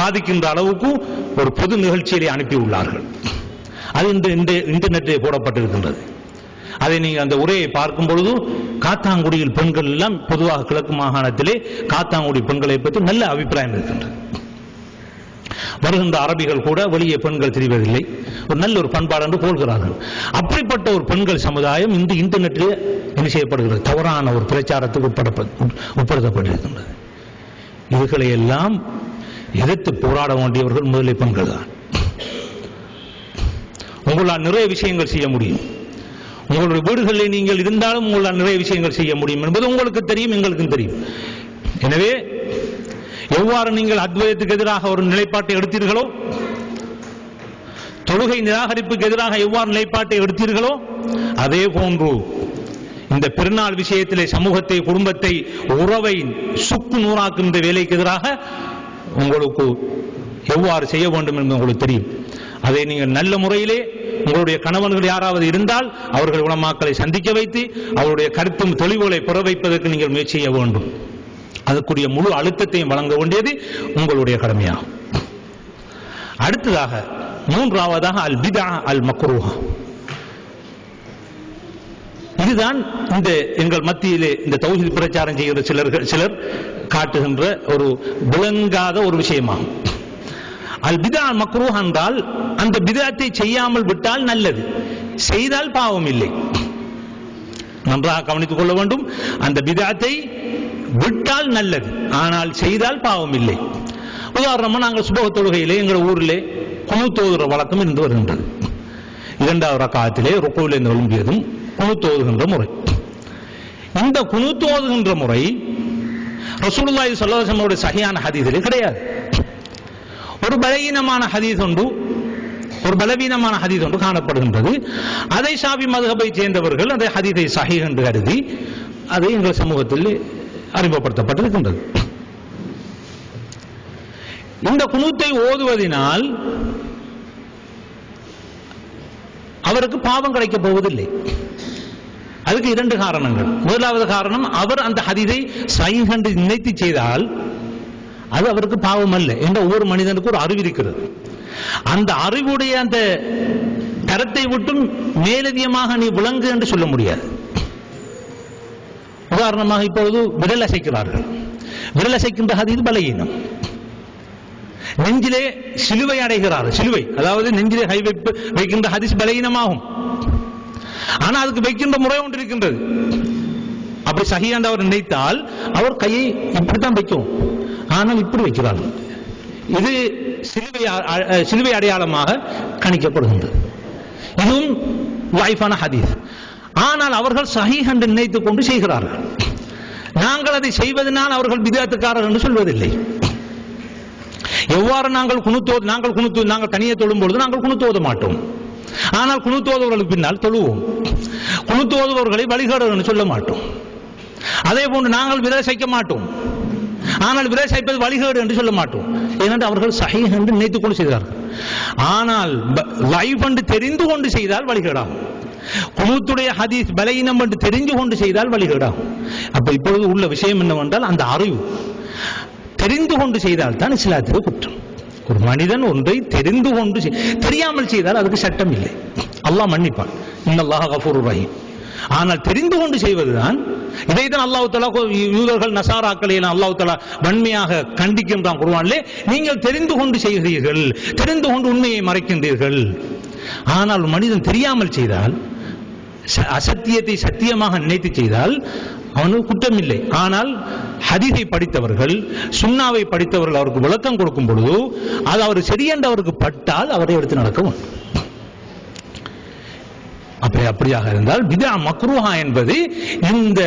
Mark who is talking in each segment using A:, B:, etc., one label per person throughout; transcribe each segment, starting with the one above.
A: பாதிக்கின்ற அளவுக்கு ஒரு பொது நிகழ்ச்சியை அனுப்பியுள்ளார்கள். அது இந்த இன்டர்நெட்டில் போடப்பட்டிருக்கின்றது. அதை நீங்கள் அந்த உரையை பார்க்கும் பொழுது காத்தாங்குடியில் பெண்கள் எல்லாம் பொதுவாக கிழக்கு மாகாணத்திலே காத்தாங்குடி பெண்களை பற்றி நல்ல அபிப்பிராயம் இருக்கின்றது. வருகின்ற அரபிகள் கூட வெளியே பெண்கள் தெரிவதில்லை, ஒரு நல்ல ஒரு பண்பாடு என்று போல்கிறார்கள். அப்படிப்பட்ட ஒரு பெண்கள் சமுதாயம் இந்த இன்டர்நெட்டில் என்ன செய்யப்படுகிறது, தவறான ஒரு பிரச்சாரத்துக்கு உட்படுத்தப்பட்டிருக்கின்றது. இவர்களை எல்லாம் எதிர்த்து போராட வேண்டியவர்கள் முதலில் பெண்கள் தான். உங்களால் நிறைய விஷயங்கள் செய்ய முடியும். உங்களுடைய வீடுகளில் நீங்கள் இருந்தாலும் உங்களால் நிறைய விஷயங்கள் செய்ய முடியும் என்பது உங்களுக்கு தெரியும், எங்களுக்கும் தெரியும். எனவே எவ்வாறு நீங்கள் அத்வைதத்துக்கு எதிராக ஒரு நிலைப்பாட்டை எடுத்தீர்களோ, தொழுகை நிராகரிப்புக்கு எதிராக எவ்வாறு நிலைப்பாட்டை எடுத்தீர்களோ, அதே போன்று இந்த பெருநாள் விஷயத்திலே சமூகத்தை, குடும்பத்தை, உறவை சுக்கு நூறாக்குகின்ற வேலைக்கு எதிராக உங்களுக்கு எவ்வாறு செய்ய வேண்டும் என்று உங்களுக்கு தெரியும். அதை நீங்கள் நல்ல முறையிலே உங்களுடைய கணவன்கள் யாராவது இருந்தால் அவர்கள் உலமாக்களை சந்திக்க வைத்து அவருடைய கருத்தும் தெளிவுகளை பெற வைப்பதற்கு நீங்கள் முயற்சி செய்ய வேண்டும். அதற்குரிய முழு அழுத்தத்தையும் வழங்க வேண்டியது உங்களுடைய கடமையாகும். அடுத்ததாக மூன்றாவதாக அல் பிதா அல் மக்ரூஹா. இதுதான் இந்த எங்கள் மத்தியிலே இந்த தௌஹீத் பிரச்சாரம் செய்கிற சிலர் காட்டுகின்ற ஒரு விளங்காத ஒரு விஷயமாகும். அல் பிதா அல் மக்ரூஹ் என்றால் அந்த பிதத்தை செய்யாமல் விட்டால் நல்லது, செய்தால் பாவம் இல்லை. நன்றாக கவனித்துக் கொள்ள வேண்டும். அந்த பிதத்தை விட்டால் நல்லது, ஆனால் செய்தால் பாவம் இல்லை. உதாரணமாக நாங்கள் சுபஹ் தொழுகையிலே எங்கள் ஊரிலே குனூத் ஓதுகிற வழக்கம் இருந்து வருகின்றது. இரண்டாவது ரக்காத்திலே ருக்குவிலே எழும்பியதும் குனூத் ஓதுகின்ற முறை. இந்த குனூத் ஓதுகின்ற முறை ரசூலுல்லாஹி ஸல்லல்லாஹு அலைஹி வஸல்லம் சஹீஹான ஹதீஸிலே கிடையாது. ஒரு பலவீனமான ஹதீஸ் ஒன்று காணப்படுகின்றது. அதை ஷாஃபி மذஹபை சேர்ந்தவர்கள் அந்த ஹதீஸை சஹீஹ் என்று கருதி அதை எங்கள் சமூகத்தில் அறிமுகப்படுத்தப்பட்டிருக்கின்றது. இந்த குனூத்தை ஓதுவதனால் அவருக்கு பாவம் கிடைக்கப் போவதில்லை. அதுக்கு இரண்டு காரணங்கள். முதலாவது காரணம், அவர் அந்த ஹதீஸை சஹீஹ் என்று நினைத்து செய்தால் அது அவருக்கு பாவம் அல்ல என்ற ஒவ்வொரு மனிதனுக்கு ஒரு அறிவு இருக்கிறது. அந்த அறிவுடைய அந்த தரத்தை விட்டும் மேலதிகமாக நீ விளங்கு என்று சொல்ல முடியாது. உதாரணமாக இப்பொழுது விரல் அசைக்கிறார்கள். விரல் அசைக்கின்ற ஹதீஸ் பலகீனம். நெஞ்சிலே சிலுவை அடைகிறார், சிலுவை அதாவது நெஞ்சிலே கை வைக்கின்ற ஹதீஸ் பலகீனமாகும். ஆனால் அதுக்கு வைக்கின்ற முறை ஒன்று இருக்கின்றது. அப்படி சஹீஹ் அவர் நினைத்தால் அவர் கையை இப்படித்தான் வைக்கும், ஆனால் இப்படி வைக்கிறார்கள். இது சிலுவை அடையாளமாக கணிக்கப்படுகின்றது. இதுவும் லைஃபான ஹதீஸ். ஆனால் அவர்கள் சஹீஹ் என்று நினைத்துக் கொண்டு செய்கிறார்கள். நாங்கள் அதை செய்வதனால் அவர்கள் பிதஅத்துக்காரர் என்று சொல்வதில்லை. எவ்வாறு நாங்கள் தனியே தொழும் பொழுது நாங்கள் குனூத் ஓத மாட்டோம். ஆனால் குனூத் ஓதுவர்களுக்கு பின்னால் தொழுவோம். குனூத் ஓதுவர்களை வழிகாடு என்று சொல்ல மாட்டோம். அதே போன்று நாங்கள் விரல் சைக்க மாட்டோம். ஆனால் விரல் சைப்பது வழிகாடு என்று சொல்ல மாட்டோம். ஏனென்றால் அவர்கள் சஹீஹ் என்று நினைத்துக் கொண்டு செய்தார்கள். ஆனால் லைஃப் என்று தெரிந்து கொண்டு செய்தால் வழிகாடாகும். குனூத்துடைய ஹதீஸ் பலகீனம் என்று தெரிந்து கொண்டு செய்தால் வழிகாடாகும். அப்ப இப்பொழுது உள்ள விஷயம் என்னவென்றால் அந்த அறிவு தெரிந்து கொண்டு செய்தால் தான் இஸ்லாத்திலே குற்றம். ஒரு மனிதன் ஒன்றை தெரிந்து கொண்டு தெரியாமல் செய்தால் அதுக்கு சட்டம் இல்லை, அல்லாஹ் மன்னிப்பான். இன்னல்லாஹ கஃபூருர் ரஹீம். ஆனால் தெரிந்து கொண்டு செய்வதுதான். இதைத்தான் அல்லாஹ் தஆலா யூதர்கள் நசாராக்களை அல்லாஹ் தஆலா வன்மையாக கண்டிக்கின்றான் குர்ஆனிலே. நீங்கள் தெரிந்து கொண்டு செய்கிறீர்கள், தெரிந்து கொண்டு உண்மையை மறைக்கின்றீர்கள். ஆனால் மனிதன் தெரியாமல் செய்தால், அசத்தியத்தை சத்தியமாக நினைத்து செய்தால் அவனுக்கு குற்றம் இல்லை. ஆனால் ஹதீஸை படித்தவர்கள், சுன்னாவை படித்தவர்கள் அவருக்கு விளக்கம் கொடுக்கும் பொழுது அது அவர் சரியென்று அவருக்கு பட்டால் அவரை எடுத்து நடக்கவும். அப்படியாக இருந்தால் பிதா மக்ரூஹா என்பது இந்த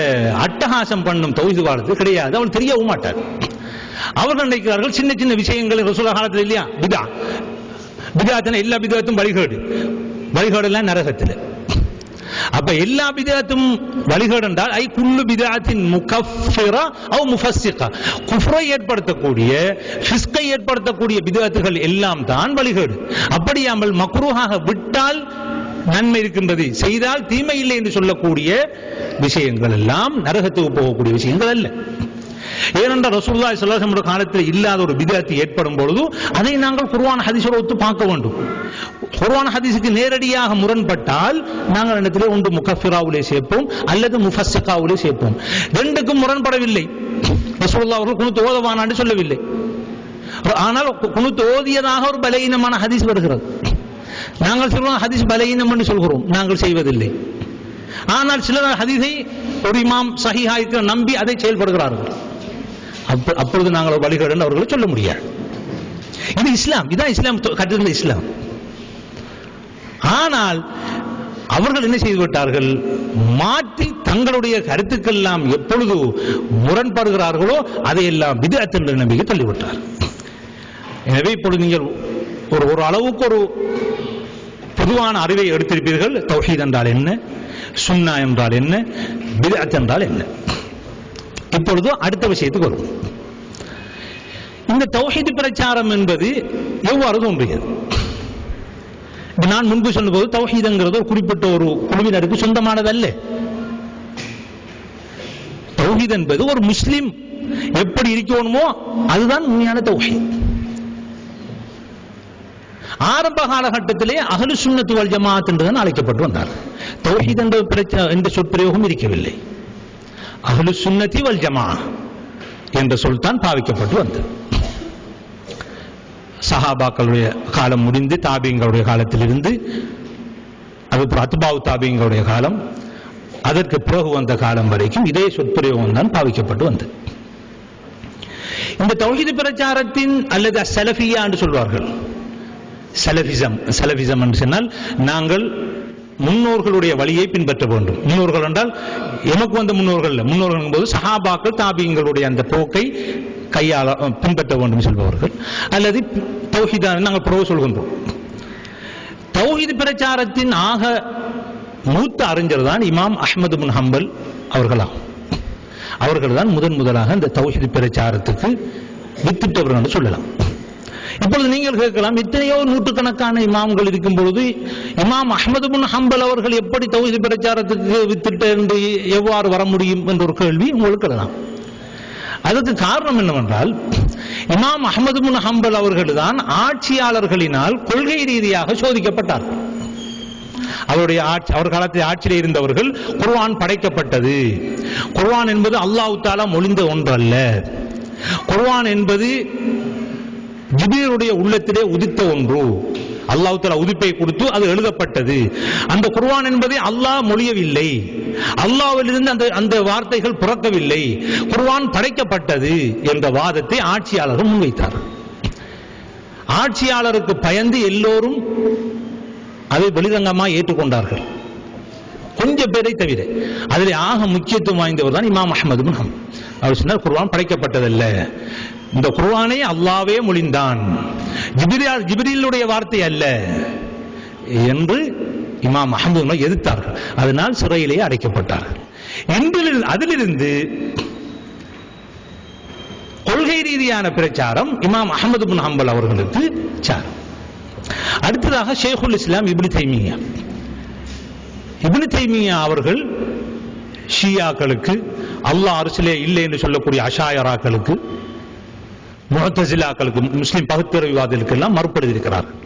A: அட்டகாசம் பண்ணும் தௌஹீத் வாதத்தில் கிடையாது. அவள் தெரியவும் மாட்டார். அவர்கள் நினைக்கிறார்கள் சின்ன சின்ன விஷயங்கள் ரசூலுல்லாஹ் காலத்தில் இல்லையா பிதாத்தின எல்லா பிதாத்தும் வழிகாடு எல்லாம் நரகத்தில். அப்ப எல்லா பிதஅத்தும் வழிகேடு என்றால் ஐ குல்லு பிதஅத்தின் முகஃபிரா அவ் முஃபஸ்ஸிகா, குஃப்ரை ஏற்படுத்தக்கூடிய, ஃபிஸ்கை ஏற்படுத்தக்கூடிய பிதஅத்துகள் எல்லாம் தான் வழிகேடு. அப்படியாமல் மக்ரூஹாக விட்டால் நன்மை இருக்கின்றது, செய்தால் தீமை இல்லை என்று சொல்லக்கூடிய விஷயங்கள் எல்லாம் நரகத்துக்கு போகக்கூடிய விஷயங்கள் அல்ல. ஏனென்றால் ரசூலுல்லாஹி ஸல்லல்லாஹு அலைஹி வஸல்லம் காலத்தில் இல்லாத ஒரு பித்அத் ஏற்படும் பொழுது அதை நாங்கள் குர்ஆன் ஹதீஸோடு ஒத்து பார்க்க வேண்டும். குர்ஆன் ஹதீஸுக்கு நேரடியாக முரண்பட்டால் நாங்கள் இடத்திலே ஒன்று முகஃபிராவிலே சேர்ப்போம் அல்லது முஃபஸ்ஸிகாவிலே சேர்ப்போம். ரெண்டுக்கும் முரண்படவில்லை. ரசூலுல்லாஹி அவர்கள் குனுத் ஓதவானான்னு சொல்லவில்லை. ஆனால் குனுத் ஓதியதாக ஒரு பலகீனமான ஹதீஸ் வருகிறது. நாங்கள் சொல்றோம் ஹதீஸ் பலகீனம் என்று சொல்கிறோம், நாங்கள் செய்வதில்லை. ஆனால் சிலர் ஹதீஸை ஒரு இமாம் சஹீஹா இருக்கிற நம்பி அதை செயல்படுகிறார்கள். அப்பொழுது நாங்கள் வழிகேடு அவர்களை சொல்ல முடியாது. இது இஸ்லாம், இதான் இஸ்லாம் கற்றுள்ள இஸ்லாம். ஆனால் அவர்கள் என்ன செய்து விட்டார்கள், மாற்றி தங்களுடைய கருத்துக்கள் எல்லாம் எப்பொழுது முரண்படுகிறார்களோ அதையெல்லாம் பித்அத் என்ற நம்பிக்கை தள்ளிவிட்டார். எனவே இப்பொழுது நீங்கள் ஒரு அளவுக்கு ஒரு பொதுவான அறிவை எடுத்திருப்பீர்கள். தௌஹீத் என்றால் என்ன, சுன்னா என்றால் என்ன, பித்அத் என்றால் என்ன. இப்பொழுது அடுத்த விஷயத்துக்கு வரும். இந்த தௌஹீத் பிரச்சாரம் என்பது எவ்வாறு தோன்றியது? நான் முன்பு சொன்னபோது தௌஹீத்ங்கிறது ஒரு குறிப்பிட்ட ஒரு குழுவினருக்கு சொந்தமானதல்ல. தௌஹீத் என்பது ஒரு முஸ்லிம் எப்படி இருக்கணுமோ அதுதான் உண்மையான தௌஹீத். ஆரம்ப காலகட்டத்திலே அஹ்லு சுன்னத் வல் ஜமாஅத் என்றுதான் அழைக்கப்பட்டு வந்தார். தௌஹீத் என்ற சொற்பிரயோகம் இருக்கவில்லை. அஹ்லு சுன்னத்தி வல் ஜமாஅத் என்ற சொல் தான் பாவிக்கப்பட்டு வந்தது. சஹாபாக்களுடைய காலம் முடிந்து தாபீங்களுடைய காலத்திலிருந்து அது அத்பாவு தாபீங்களுடைய காலம், அதற்கு பிறகு வந்த காலம் வரைக்கும் இதே சொற்பிரயோகம் தான் பாவிக்கப்பட்டு வந்தது. இந்த தௌஹீத் பிரச்சாரத்தின் அல்லது சலஃபியா என்று சொல்வார்கள். சலஃபிசம் என்று சொன்னால் நாங்கள் முன்னோர்களுடைய வழியை பின்பற்ற வேண்டும். முன்னோர்கள் என்றால் எமக்கு வந்த முன்னோர்கள் இல்லை. முன்னோர்கள் என்பது சஹாபாக்கள் தாபீங்களுடைய அந்த போக்கை கையாள பின்பற்ற வேண்டும் சொல்பவர்கள். அல்லது தௌஹீத் நாங்கள் புறவு சொல்கின்றோம். தௌஹீத் பிரச்சாரத்தின் ஆக மூத்த அறிஞர் தான் இமாம் அஹ்மது பின் ஹம்பல் அவர்களாகும். அவர்கள் தான் முதலாக இந்த தௌஹீத் பிரச்சாரத்துக்கு வித்திட்டவர்கள் என்று சொல்லலாம். இப்பொழுது நீங்கள் கேட்கலாம், இத்தனையோ நூற்றுக்கணக்கான இமாம்கள் இருக்கும் பொழுது இமாம் அஹ்மது பின் ஹம்பல் அவர்கள் எப்படி தௌஹீத் பிரச்சாரத்துக்கு வித்திட்ட என்று எவ்வாறு வர முடியும் என்ற ஒரு கேள்வி உங்களுக்கு எழலாம். அதற்கு காரணம் என்னவென்றால், இமாம் அஹ்மது பின் ஹம்பல் அவர்கள் தான் ஆட்சியாளர்களினால் கொள்கை ரீதியாக சோதிக்கப்பட்டார்கள். அவர் காலத்தில் ஆட்சியில் இருந்தவர்கள் குர்ஆன் படைக்கப்பட்டது, குர்ஆன் என்பது அல்லாஹ் தஆலா மொழிந்த ஒன்றல்ல, குர்ஆன் என்பது ஜிப்ரீலுடைய உள்ளத்திலே உதித்த ஒன்று, அல்லாஹ் தஆலா உதிப்பை கொடுத்து அது எழுதப்பட்டது, அந்த குர்ஆன் என்பதை அல்லாஹ் மொழியவில்லை, அல்லாஹ்விலிருந்து அந்த வார்த்தைகள் பிறக்கவில்லை, குர்ஆன் படைக்கப்பட்டது என்ற வாதத்தை ஆட்சியாளர்கள் முன்வைத்தார். ஆட்சியாளருக்கு பயந்து எல்லோரும் அதை வெளிரங்கமாக ஏற்றுக்கொண்டார்கள், கொஞ்சம் பேரை தவிர. அதில் ஆக முக்கியத்துவம் வாய்ந்தவர் தான் இமாம் அஹ்மது பின் ஹம்பல். அவர் சொன்னார், குர்ஆன் படைக்கப்பட்டதல்ல, இந்த குர்ஆனை அல்லாஹ்வே மொழிந்தான், ஜிப்ரீலுடைய வார்த்தை அல்ல என்று இமாம் அஹ்மது எதிர்த்தார்கள். அதனால் சிறையிலேயே அடைக்கப்பட்டார்கள். அதிலிருந்து கொள்கை ரீதியான பிரச்சாரம் இமாம் அஹ்மது பின் ஹம்பல் அவர்களுக்கு சார். அடுத்ததாக ஷேகுல் இஸ்லாம் இப்னு தைமியா. இப்னு தைமியா அவர்கள் ஷியாக்களுக்கு, அல்லாஹ் அர்ஷிலே இல்லை என்று சொல்லக்கூடிய அஷாயராக்களுக்கு, முஅ்தஸிலாக்களுக்கு, முஸ்லிம் பகுத்தறிவுவாதிகளுக்கு எல்லாம் மறுப்படுத்தியிருக்கிறார்கள்.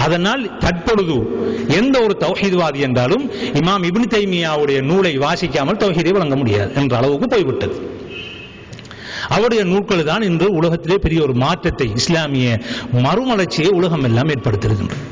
A: அதனால் தற்பொழுது எந்த ஒரு தௌஹீத்வாதி என்றாலும் இமாம் இப்னு தைமியாவுடைய நூலை வாசிக்காமல் தௌஹீதை வழங்க முடியாது என்ற அளவுக்கு போய்விட்டது. அவருடைய நூல்கள் தான் இன்று உலகத்திலே பெரிய ஒரு மாற்றத்தை, இஸ்லாமிய மறுமலர்ச்சியை உலகம் எல்லாம் ஏற்படுத்தியிருக்கின்றன.